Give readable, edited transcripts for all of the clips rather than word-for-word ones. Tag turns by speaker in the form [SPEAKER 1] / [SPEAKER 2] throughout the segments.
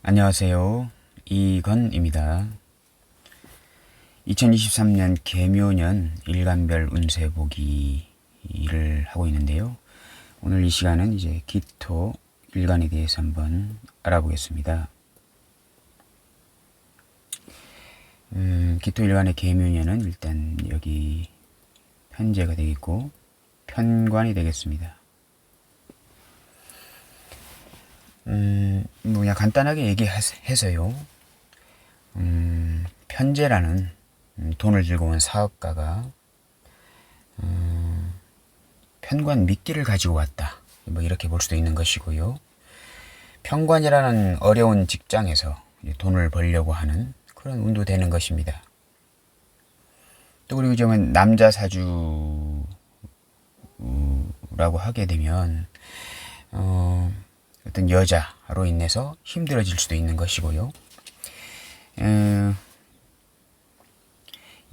[SPEAKER 1] 안녕하세요. 이건입니다. 2023년 개묘년 일간별 운세 보기를 하고 있는데요. 오늘 이 시간은 이제 기토 일간에 대해서 한번 알아보겠습니다. 기토 일간의 개묘년은 일단 여기 편제가 되겠고 편관이 되겠습니다. 그냥 간단하게 얘기해서요. 편제라는 돈을 들고 온 사업가가 편관 미끼를 가지고 왔다. 뭐 이렇게 볼 수도 있는 것이고요. 편관이라는 어려운 직장에서 돈을 벌려고 하는 그런 운도 되는 것입니다. 또 그리고 좀 남자 사주라고 하게 되면 어떤 여자로 인해서 힘들어질 수도 있는 것이고요.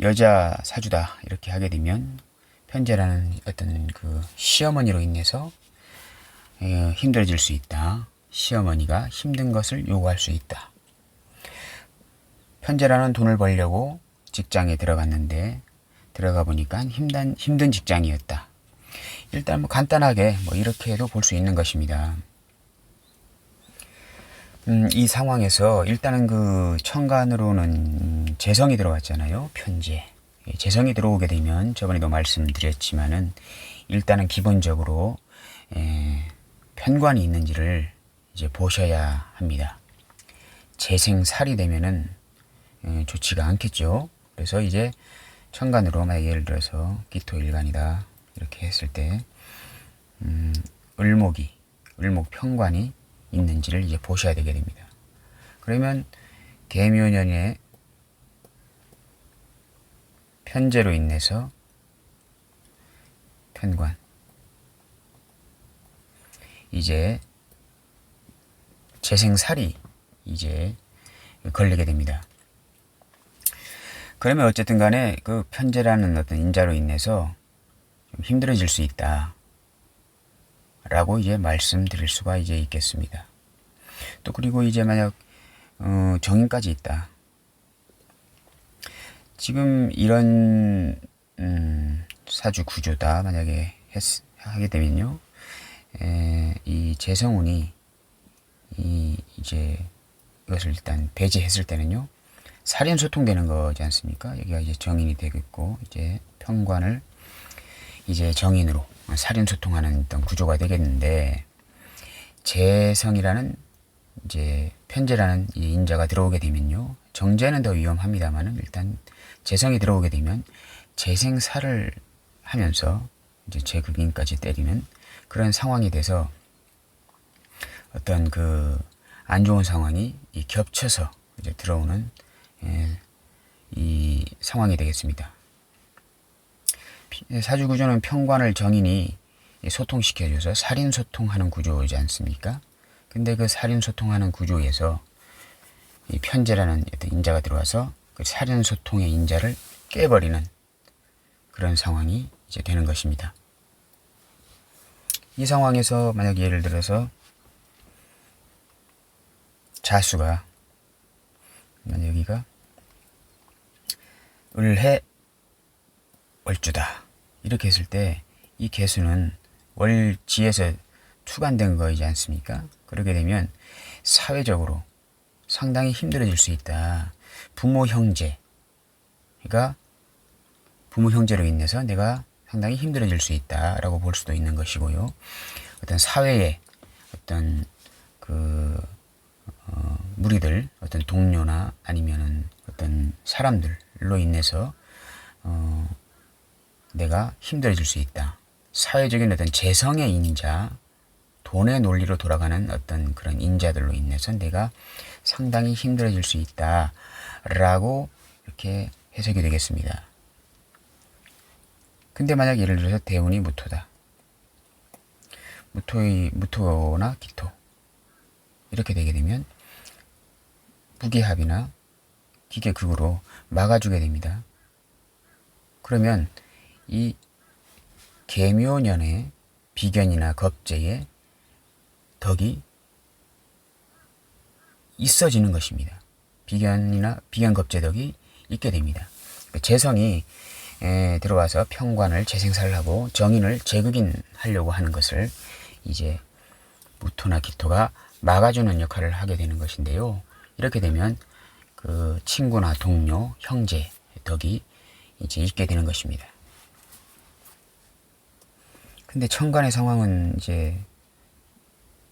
[SPEAKER 1] 여자 사주다 이렇게 하게 되면 편제라는 어떤 그 시어머니로 인해서 힘들어질 수 있다. 시어머니가 힘든 것을 요구할 수 있다. 편제라는 돈을 벌려고 직장에 들어갔는데 들어가 보니까 힘든 직장이었다. 일단 뭐 간단하게 뭐 이렇게도 볼 수 있는 것입니다. 이 상황에서 일단은 그 천간으로는 재성이 들어왔잖아요. 편재. 재성이 들어오게 되면 저번에도 말씀드렸지만은 일단은 기본적으로 편관이 있는지를 이제 보셔야 합니다. 재생살이 되면은 좋지가 않겠죠. 그래서 이제 천간으로 만약 예를 들어서 기토일간이다 이렇게 했을 때 을목 편관이 있는지를 이제 보셔야 되게 됩니다. 그러면 개묘년에 편제로 인해서 편관 이제 재생살이 이제 걸리게 됩니다. 그러면 어쨌든 간에 그 편제라는 어떤 인자로 인해서 좀 힘들어질 수 있다. 라고 이제 말씀드릴 수가 이제 있겠습니다. 또 그리고 이제 만약 정인까지 있다. 지금 이런 사주 구조다 만약에 하게 되면요, 이 재성운이 이제 이것을 일단 배제했을 때는요, 살인소통되는 거지 않습니까? 여기가 이제 정인이 되겠고 이제 편관을 이제 정인으로 살인소통하는 어떤 구조가 되겠는데, 재성이라는 이제 편제라는 이 인자가 들어오게 되면요, 정제는 더 위험합니다만은 일단 재성이 들어오게 되면 재생살을 하면서 이제 재극인까지 때리는 그런 상황이 돼서 어떤 그 안 좋은 상황이 겹쳐서 이제 들어오는 이 상황이 되겠습니다. 사주 구조는 편관을 정인이 소통시켜줘서 살인소통하는 구조이지 않습니까? 근데 그 살인소통하는 구조에서 이 편제라는 어떤 인자가 들어와서 그 살인소통의 인자를 깨버리는 그런 상황이 이제 되는 것입니다. 이 상황에서 만약 예를 들어서 자수가 만약 여기가 을해 월주다 이렇게 했을 때 이 개수는 월지에서 투간된 거이지 않습니까? 그러게 되면 사회적으로 상당히 힘들어질 수 있다. 부모 형제가 부모 형제로 인해서 내가 상당히 힘들어질 수 있다라고 볼 수도 있는 것이고요. 어떤 사회의 어떤 그 무리들, 어떤 동료나 아니면은 어떤 사람들로 인해서 내가 힘들어질 수 있다. 사회적인 어떤 재성의 인자, 돈의 논리로 돌아가는 어떤 그런 인자들로 인해서 내가 상당히 힘들어질 수 있다라고 이렇게 해석이 되겠습니다. 근데 만약 예를 들어서 대운이 무토다. 무토나 기토 이렇게 되게 되면 무기합이나 기계극으로 막아주게 됩니다. 그러면 이 개묘년의 비견이나 겁재의 덕이 있어지는 것입니다. 비견겁제덕이 있게 됩니다. 재성이 들어와서 평관을 재생사를 하고 정인을 재극인하려고 하는 것을 이제 무토나 기토가 막아주는 역할을 하게 되는 것인데요. 이렇게 되면 그 친구나 동료, 형제 덕이 이제 있게 되는 것입니다. 근데 천간의 상황은 이제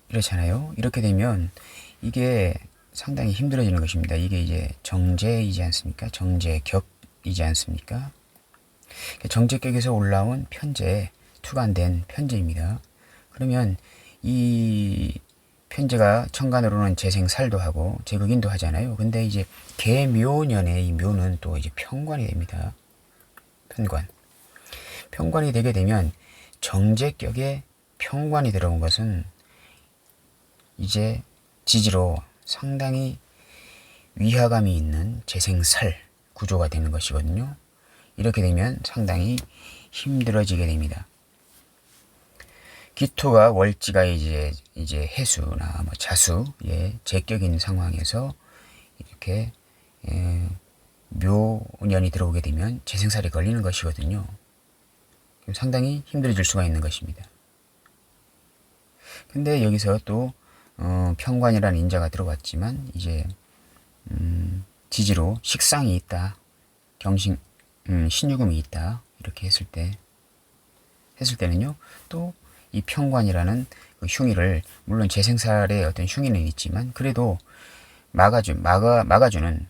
[SPEAKER 1] 이렇잖아요. 이렇게 되면 이게 상당히 힘들어지는 것입니다. 이게 이제 정제이지 않습니까? 정제격이지 않습니까? 정제격에서 올라온 편제, 투간된 편제입니다. 그러면 이 편제가 천간으로는 재생살도 하고 재극인도 하잖아요. 근데 이제 개묘년에 이 묘는 또 이제 편관이 됩니다. 편관이 되게 되면 정제격에 편관이 들어온 것은 이제 지지로 상당히 위화감이 있는 재생살 구조가 되는 것이거든요. 이렇게 되면 상당히 힘들어지게 됩니다. 기토가 월지가 이제 해수나 뭐 자수의 제격인 상황에서 이렇게 묘년이 들어오게 되면 재생살이 걸리는 것이거든요. 상당히 힘들어질 수가 있는 것입니다. 근데 여기서 또 편관이라는 인자가 들어왔지만 이제 지지로 식상이 있다, 신유금이 있다 이렇게 했을 때는요, 또 이 편관이라는 그 흉의를 물론 재생살의 어떤 흉의는 있지만 그래도 막아주는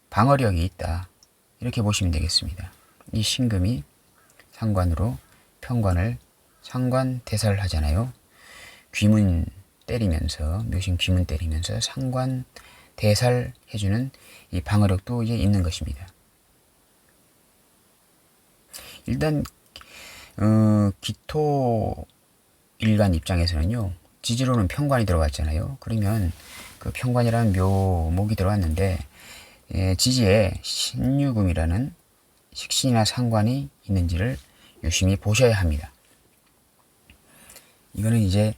[SPEAKER 1] 방어력이 있다 이렇게 보시면 되겠습니다. 이 신금이 상관으로 편관을 상관대사를 하잖아요. 귀문 때리면서 묘신 귀문 때리면서 상관대사를 해주는 이 방어력도 이제 있는 것입니다. 일단 기토 일간 입장에서는요, 지지로는 편관이 들어왔잖아요. 그러면 그 편관이라는 묘목이 들어왔는데 지지에 신유금이라는 식신이나 상관이 있는지를 유심히 보셔야 합니다. 이거는 이제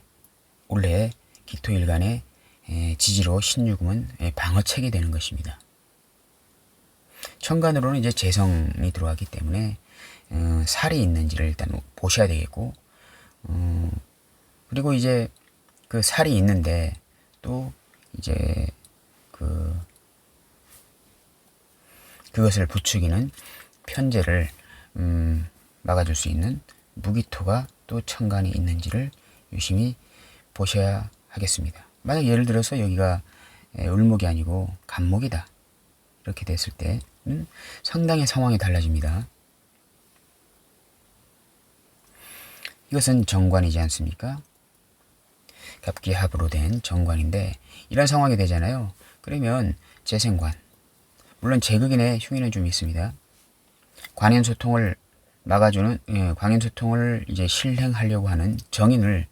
[SPEAKER 1] 원래 기토 일간의 지지로 신유금은 방어책이 되는 것입니다. 천간으로는 이제 재성이 들어왔기 때문에 살이 있는지를 일단 보셔야 되겠고, 그리고 이제 그 살이 있는데 또 이제 그것을 부추기는 편제를 막아줄 수 있는 무기토가 또 천간이 있는지를 유심히 보셔야 하겠습니다. 만약 예를 들어서 여기가 을목이 아니고 간목이다 이렇게 됐을 때는 상당히 상황이 달라집니다. 이것은 정관이지 않습니까? 갑기합으로 된 정관인데 이런 상황이 되잖아요. 그러면 재생관, 물론 재극인의 흉의는 좀 있습니다. 관현소통을 막아주는, 관현소통을 이제 실행하려고 하는 정인을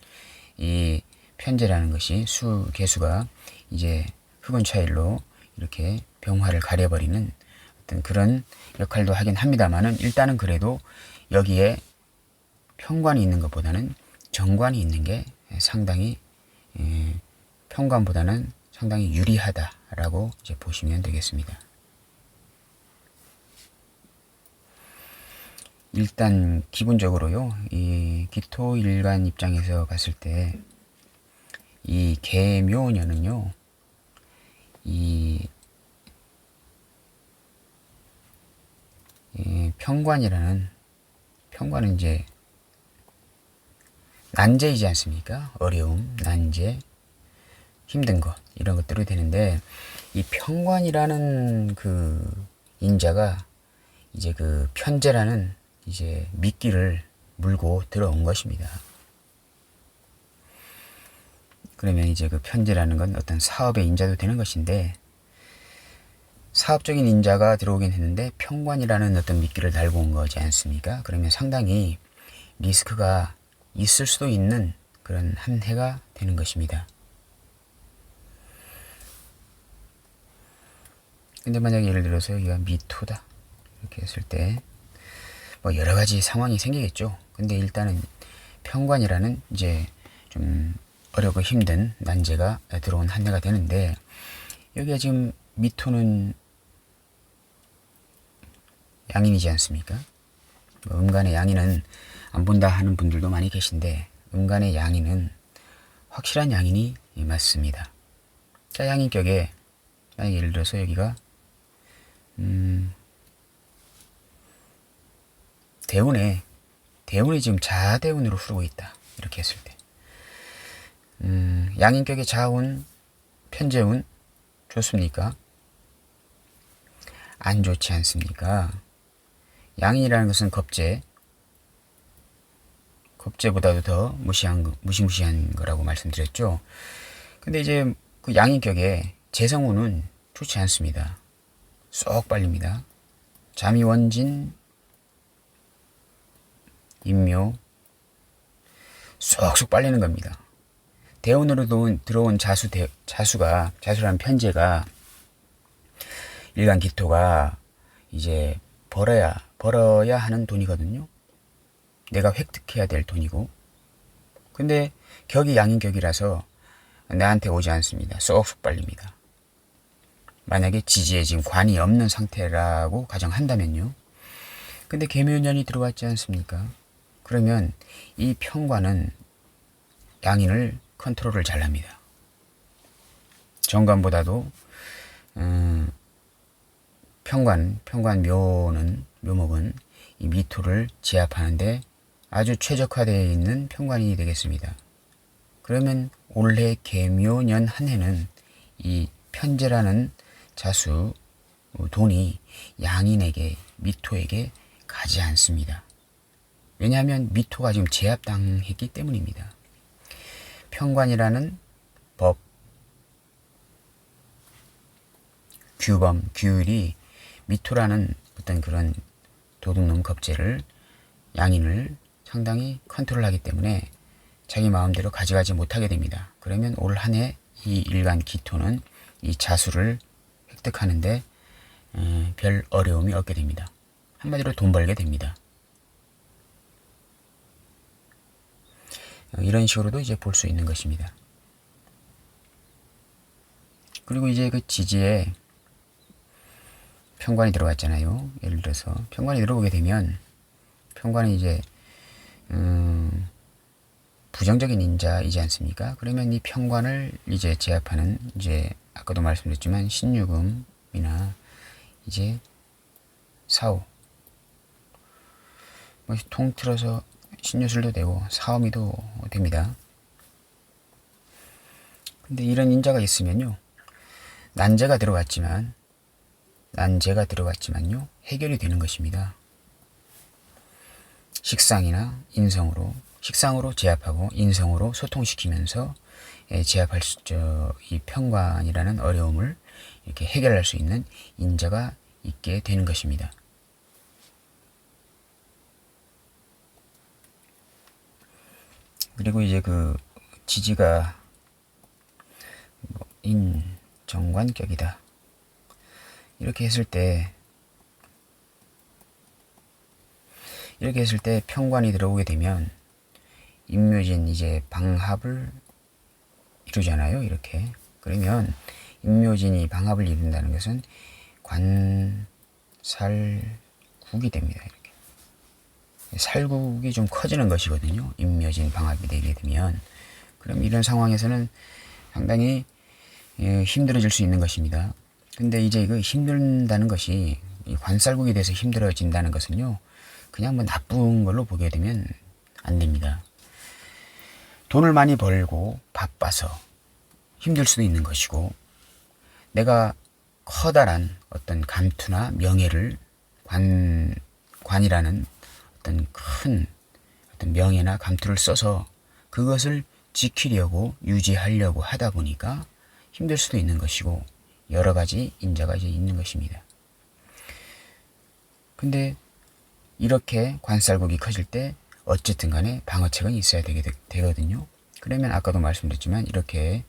[SPEAKER 1] 이 편제라는 것이 개수가 이제 흑운 차일로 이렇게 병화를 가려버리는 어떤 그런 역할도 하긴 합니다만은 일단은 그래도 여기에 편관이 있는 것보다는 정관이 있는 게 상당히 편관보다는 상당히 유리하다라고 이제 보시면 되겠습니다. 일단 기본적으로요, 이 기토 일간 입장에서 봤을 때 이 개묘년은요, 이 편관은 이제 난제이지 않습니까? 어려움, 난제, 힘든 것 이런 것들이 되는데 이 편관이라는 그 인자가 이제 그 편제라는 이제 미끼를 물고 들어온 것입니다. 그러면 이제 그 편제라는 건 어떤 사업의 인자도 되는 것인데 사업적인 인자가 들어오긴 했는데 편관이라는 어떤 미끼를 달고 온 거지 않습니까? 그러면 상당히 리스크가 있을 수도 있는 그런 한 해가 되는 것입니다. 근데 만약에 예를 들어서 여기가 미토다 이렇게 했을 때 뭐 여러 가지 상황이 생기겠죠. 근데 일단은 편관이라는 이제 좀 어렵고 힘든 난제가 들어온 한 해가 되는데, 여기가 지금 미토는 양인이지 않습니까? 음간의 양인은 안 본다 하는 분들도 많이 계신데, 음간의 양인은 확실한 양인이 맞습니다. 자, 양인격에 만약 예를 들어서 여기가 대운이 지금 자대운으로 흐르고 있다, 이렇게 했을 때 양인격의 자운, 편재운 좋습니까? 안 좋지 않습니까? 양인이라는 것은 겁재보다도 더 무시무시한 거라고 말씀드렸죠. 근데 이제 그 양인격에 재성운은 좋지 않습니다. 쏙 빨립니다. 자미원진, 인묘 쏙쏙 빨리는 겁니다. 대운으로 들어온 자수라는 편재가, 일간 기토가 이제 벌어야 하는 돈이거든요. 내가 획득해야 될 돈이고. 근데 격이 양인격이라서 나한테 오지 않습니다. 쏙쏙 빨립니다. 만약에 지지에 지금 관이 없는 상태라고 가정한다면요. 근데 계묘년이 들어왔지 않습니까? 그러면 이 편관은 양인을 컨트롤을 잘합니다. 정관보다도 묘목은 이 미토를 제압하는데 아주 최적화되어 있는 편관이 되겠습니다. 그러면 올해 계묘년 한 해는 이 편재라는 자수, 돈이 양인에게, 미토에게 가지 않습니다. 왜냐하면 미토가 지금 제압당했기 때문입니다. 편관이라는 법, 규범, 규율이 미토라는 어떤 그런 도둑놈 겁재를, 양인을 상당히 컨트롤하기 때문에 자기 마음대로 가져가지 못하게 됩니다. 그러면 올 한 해 이 일간 기토는 이 자수를 획득하는데 별 어려움이 없게 됩니다. 한마디로 돈 벌게 됩니다. 이런 식으로도 이제 볼 수 있는 것입니다. 그리고 이제 그 지지에 편관이 들어갔잖아요. 예를 들어서 편관이 들어오게 되면, 편관이 이제 부정적인 인자이지 않습니까? 그러면 이 편관을 이제 제압하는, 이제 아까도 말씀드렸지만 신유금이나 이제 사오, 뭐 통틀어서 신유술도 되고 사오미도 됩니다. 근데 이런 인자가 있으면요, 난제가 들어갔지만요, 해결이 되는 것입니다. 식상으로 제압하고 인성으로 소통시키면서 제압할 수 있죠. 이 편관이라는 어려움을 이렇게 해결할 수 있는 인자가 있게 되는 것입니다. 그리고 이제 그 지지가 인정관격이다, 이렇게 했을 때 편관이 들어오게 되면 임묘진 이제 방합을 이루잖아요. 이렇게. 그러면 임묘진이 방합을 이룬다는 것은 관살국이 됩니다. 이렇게. 살국이 좀 커지는 것이거든요. 임묘진 방합이 되게 되면. 그럼 이런 상황에서는 상당히 힘들어질 수 있는 것입니다. 근데 이제 그 힘든다는 것이, 이 관살국이 돼서 힘들어진다는 것은요, 그냥 뭐 나쁜 걸로 보게 되면 안 됩니다. 돈을 많이 벌고 바빠서 힘들 수도 있는 것이고, 내가 커다란 어떤 감투나 명예를, 관이라는 어떤 큰 어떤 명예나 감투를 써서 그것을 지키려고 유지하려고 하다 보니까 힘들 수도 있는 것이고, 여러 가지 인자가 이제 있는 것입니다. 근데 이렇게 관살국이 커질 때 어쨌든 간에 방어책은 있어야 되거든요. 그러면 아까도 말씀드렸지만 이렇게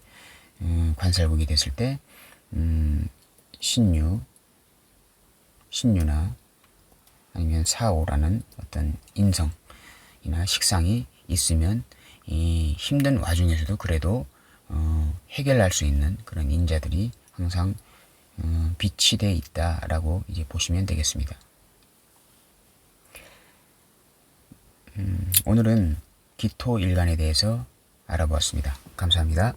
[SPEAKER 1] 관살국이 됐을 때 신유나 아니면 사오라는 어떤 인성이나 식상이 있으면 이 힘든 와중에서도 그래도 해결할 수 있는 그런 인자들이 항상 비치되어 있다라고 이제 보시면 되겠습니다. 오늘은 기토일간에 대해서 알아보았습니다. 감사합니다.